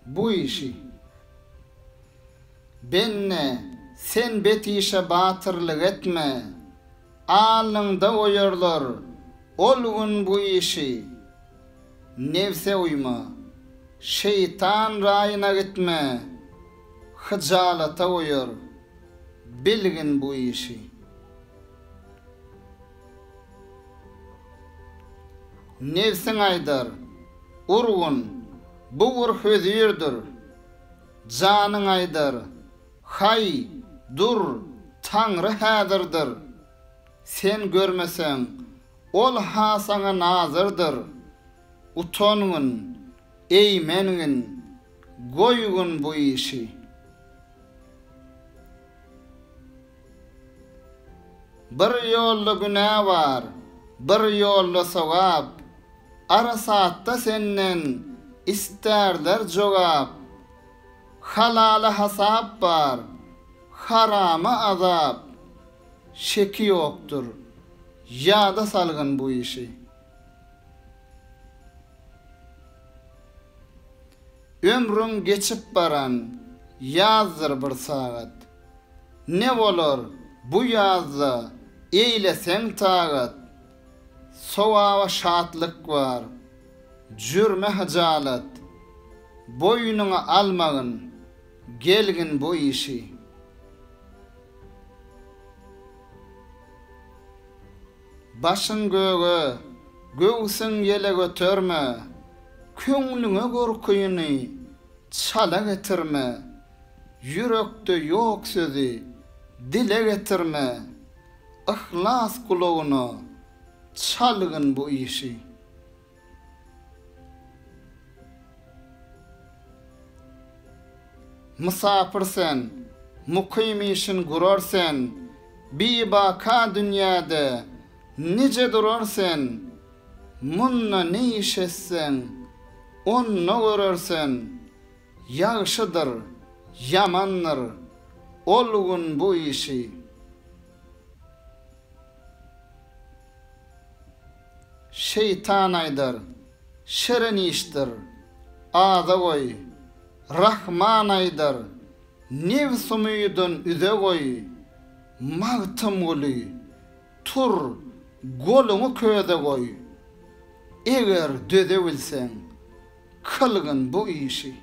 bu işi. Benne sen betişe batırlık etme. Alnında oyarlar. Olgun bu işi. Nefse uyma. Şeytan rayına gitme. Hıcalata oyar. Bilgin bu işi. Nefsin aydar. Urgun. Bu urhüzürdür. Canın aydar. Hay, dur, Tanrı hazırdır. Sen görmesen, ol ha sana nazırdır. Utonun, eğmenin, goygun bu işi. Bir yollu günah var, bir yollu sevap. Arasatta senden isterler cevap. Halala hasap var, harama azap. Şeki yoktur, yada salgın bu işi. Ömrün geçip baran, yazdır bir saat. Ne olur bu yazda, eylesen tağat. Sovava şatlık var, cürme hacalat. Boynuna almağın, gelgin bu işi. Başın göğe, göğsün yele götürme. Köңlüňe gorkuyny çala getirme. Yürekde yok sözü dile getirme. İhlas kulağını çalgın bu işi. Misafirsen, mukim işin gurarsen, bir baka dünyada nice durarsen, munna ne iş etsen, onna görersen, yağışıdır, yamandır, olgun bu işi. Şeytan aydar, şirin iştir, ağda koy, Rahman aydar, nefsumydun üze koy, mağtım olu, tur, golunu köde koy. Eğer döde bilsen, kılgın bu işi.